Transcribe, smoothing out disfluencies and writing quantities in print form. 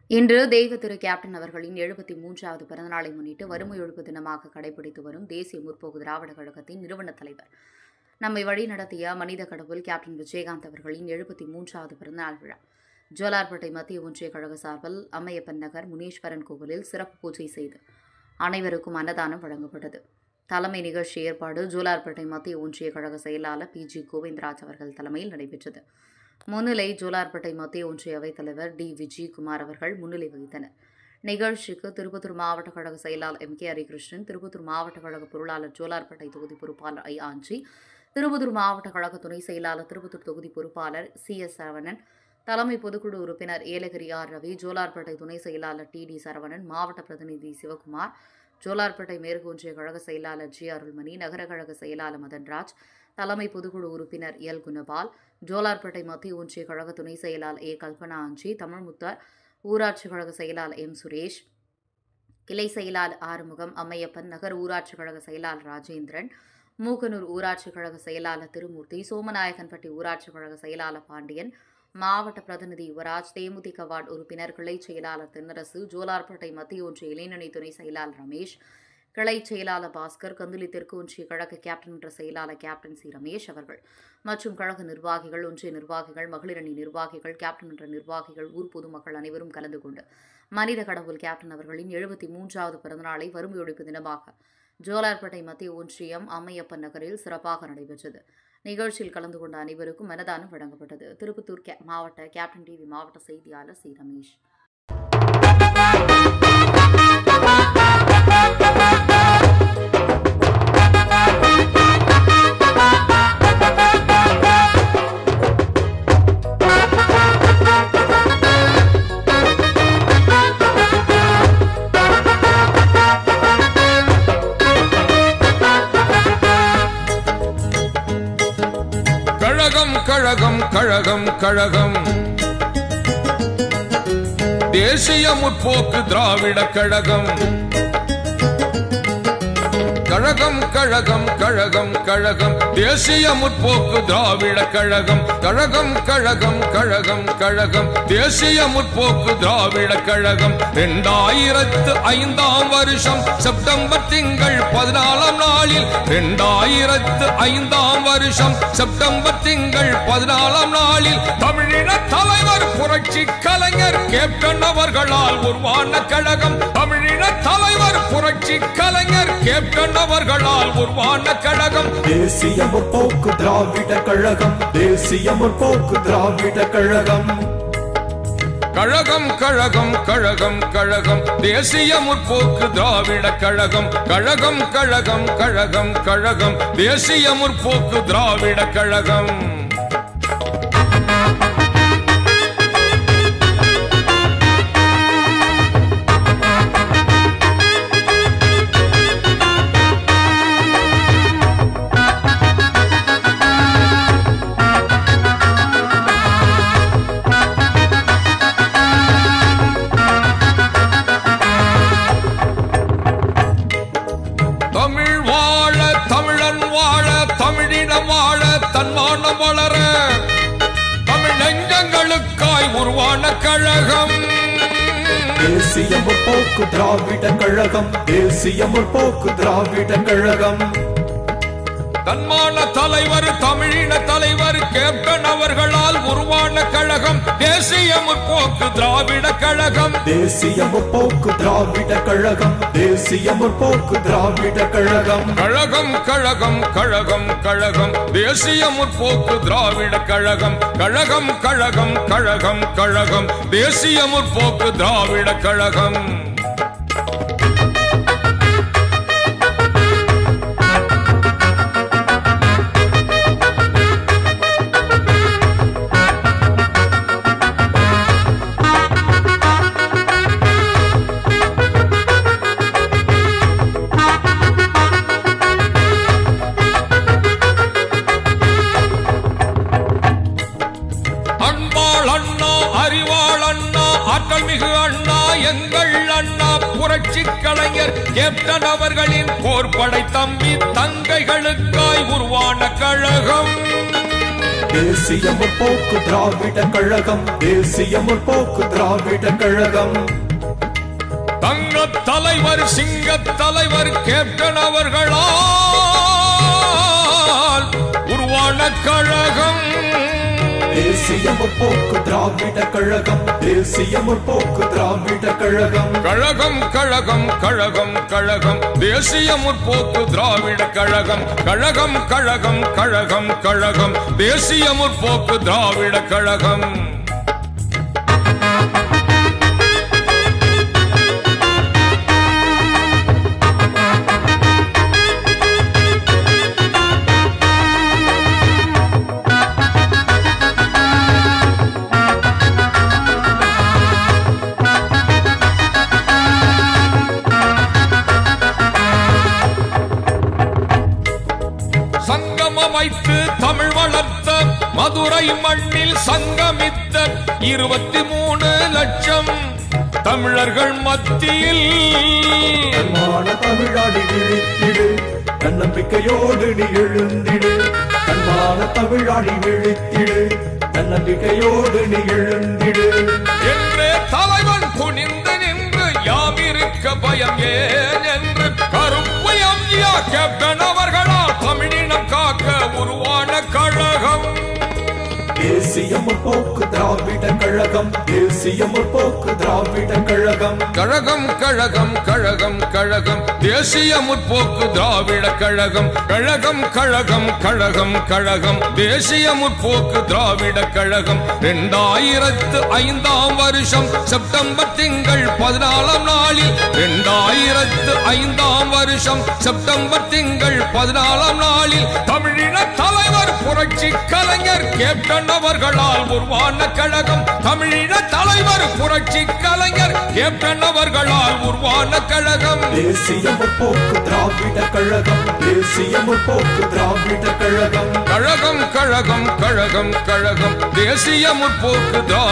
இன்று தெய்வ திரு கேப்டன் அவர்களின் 73வது பிறந்தநாளை முன்னிட்டு வறுமை ஒழிப்பு தினமாக கடைபிடித்து வரும் தேசிய முற்போக்கு திராவிட கழகத்தின் நிறுவன தலைவர் நம்மை வழிநடத்திய மனித கடவுள் கேப்டன் விஜயகாந்த் அவர்களின் 73வது பிறந்தநாள் விழா ஜோலார்பேட்டை மத்திய ஒன்றிய கழக சார்பில் அம்மையப்பன் நகர் முனீஸ்வரன் கோவிலில் சிறப்பு பூஜை செய்து அனைவருக்கும் அன்னதானம் வழங்கப்பட்டது. தலைமை நிகழ்ச்சி ஏற்பாடு ஜோலார்பேட்டை மத்திய ஒன்றிய கழக செயலாளர் PG கோவிந்தராஜ் அவர்கள் தலைமையில் நடைபெற்றது. முன்னிலை ஜோலார்பேட்டை மத்திய ஒன்றிய அவைத்தலைவர் D. விஜயகுமார் அவர்கள் முன்னிலை வகித்தனர். நிகழ்ச்சிக்கு திருப்பத்தூர் மாவட்ட கழக செயலாளர் MK ஹரிகிருஷ்ணன், திருப்பத்தூர் மாவட்ட கழக பொருளாளர் ஜோலார்பேட்டை தொகுதி பொறுப்பாளர் I. ஆஞ்சி, திருப்பத்தூர் மாவட்ட கழக துணை செயலாளர் திருப்பத்தூர் தொகுதி பொறுப்பாளர் CS சரவணன், தலைமை பொதுக்குழு உறுப்பினர் ஏலகிரி R. ரவி, ஜோலார்பேட்டை துணை செயலாளர் TD சரவணன், மாவட்ட பிரதிநிதி சிவகுமார், ஜோலார்பேட்டை மேற்கு ஒன்றிய கழக செயலாளர் G. அருள்மணி, நகர கழக செயலாளர் மதன்ராஜ், தலைமை பொதுக்குழு உறுப்பினர் L. குணபால், ஜோலார்பேட்டை மத்திய ஒன்றிய கழக துணை செயலாளர் A. கல்பனா ஆஞ்சி, தமிழ்முத்தர் ஊராட்சி கழக செயலாளர் M. சுரேஷ், கிளை செயலாளர் ஆறுமுகம், அம்மையப்பன், நகர் ஊராட்சி கழக செயலாளர் ராஜேந்திரன், மூக்கனூர் ஊராட்சி கழக செயலாளர் திருமூர்த்தி, சோமநாயக்கன்பட்டி ஊராட்சி கழக செயலாளர் பாண்டியன், மாவட்ட பிரதிநிதி யுவராஜ், தேமுதிக வார்டு உறுப்பினர் கிளை செயலாளர் தென்னரசு, ஜோலார்பேட்டை மத்திய ஒன்றிய இளைஞரணி துணை செயலாளர் ரமேஷ், கிளை செயலாளர் பாஸ்கர், கந்துலி தெற்கு ஒன்றிய கழக கேப்டன் மன்ற செயலாளர் கேப்டன் C. ரமேஷ் அவர்கள் மற்றும் கழக நிர்வாகிகள், ஒன்றிய நிர்வாகிகள், மகளிரணி நிர்வாகிகள், கேப்டன் மன்ற நிர்வாகிகள், ஊர் பொதுமக்கள் அனைவரும் கலந்து கொண்டு மனித கடவுள் கேப்டன் அவர்களின் 73வது பிறந்தநாளை வறுமை ஒழிப்பு தினமாக ஜோலார்பேட்டை மத்திய ஒன்றியம் அம்மையப்பன் நகரில் சிறப்பாக நடைபெற்றது. நிகழ்ச்சியில் கலந்து கொண்ட அனைவருக்கும் அன்னதானம் வழங்கப்பட்டது. திருப்பத்தூர் மாவட்ட கேப்டன் TV மாவட்ட செய்தியாளர் C. ரமேஷ். கழகம் கழகம் கழகம் தேசிய முற்போக்கு திராவிட கழகம். கழகம் கழகம் கழகம் கழகம் தேசிய முற்போக்கு திராவிட கழகம். கழகம் கழகம் கழகம் கழகம் தேசிய முற்போக்கு திராவிட கழகம். 2005ஆம் வருஷம் செப்டம்பர் திங்கள் 14ஆம் நாளில் 2005ஆம் வருஷம் செப்டம்பர் திங்கள் 14ஆம் நாளில் தமிழின தலைவர் புரட்சி கலைஞர் கேப்டன் அவர்களால் உருவான கழகம். தமிழின தலைவர் புரட்சி கலைஞர் கேப்டன் அவர்களால் உருவான கழகம். தேசிய முற்போக்கு திராவிட கழகம். தேசிய முற்போக்கு திராவிட கழகம். கழகம் கழகம் கழகம் கழகம் தேசிய முற்போக்கு திராவிட கழகம். கழகம் கழகம் கழகம் கழகம் தேசிய முற்போக்கு திராவிட கழகம். தமிழ் வாழ, தமிழன் வாழ, தமிழினம் வாழ, தன்மானம் வளர, தமிழ் நெஞ்சங்களுக்காய் உருவான கழகம். தேசிய முற்போக்கு திராவிட கழகம். தேசிய முற்போக்கு திராவிட கழகம். தன்மான தலைவர் தமிழின தலைவர் கேப்டன் அவர்களால் உருவான கழகம். தேசிய முற்போக்கு திராவிட கழகம். தேசிய முற்போக்கு திராவிட கழகம். தேசிய முற்போக்கு திராவிட கழகம். கழகம் கழகம் கழகம் கழகம் தேசிய முற்போக்கு திராவிட கழகம். கழகம் கழகம் கழகம் கழகம் தேசிய முற்போக்கு திராவிட கழகம். ஆற்றல் மிகு அண்ணா எங்கள் அண்ணா புரட்சி கலைஞர் கேப்டன் அவர்களின் போர்படை தம்பி தங்கைகளுக்காய் உருவான கழகம். தேசிய முற்போக்கு திராவிட கழகம் தேசிய முற்போக்கு திராவிட கழகம் தங்க தலைவர் சிங்க தலைவர் கேப்டன் அவர்களால் உருவான கழகம் தேசிய முற்போக்கு திராவிட கழகம் தேசிய முற்போக்கு திராவிட கழகம் கழகம் கழகம் கழகம் கழகம் தேசிய முற்போக்கு திராவிட கழகம் கழகம் கழகம் கழகம் கழகம் தேசிய முற்போக்கு திராவிட கழகம் வைத்து தமிழ் வளர்த்த மதுரை மண்ணில் சங்கமித்த 23 லட்சம் தமிழர்கள் மத்தியில் தமிழாடி விழித்திடு தன்னம்பிக்கையோடு நீ எழுந்திடு தன்மான தமிழாடி விழித்திடு தன்னம்பிக்கையோடு நீ எழுந்திடு என்றே தலைவன் துணிந்து நின்று யாமிருக்க பயம் ஏன் என்று கருப்பு எம்ஜிஆர் கேப்டன் அவர்களால் தமிழினம் காக்க உருவான கழகம் தேசிய முற்போக்கு திராவிட கழகம் தேசிய முற்போக்கு திராவிட கழகம் கழகம் கழகம் கழகம் கழகம் தேசிய முற்போக்கு திராவிட கழகம் கழகம் கழகம் கழகம் கழகம் தேசிய முற்போக்கு திராவிட கழகம் 2005 வருஷம் செப்டம்பர் திங்கள் 14 நாளில் 2005 வருஷம் செப்டம்பர் திங்கள் 14 நாளில் தமிழின தலைவர் புரட்சி கலைஞர் கேப்டன் அவர்களால் உருவான கழகம் தமிழின தலைவர் புரட்சி கலைஞர் கேப்டன் அவர்களால் உருவான கழகம் தேசிய முற்போக்கு திராவிட கழகம் தேசிய முற்போக்கு திராவிட கழகம் கழகம் கழகம் கழகம் கழகம் தேசிய முற்போக்கு திராவிட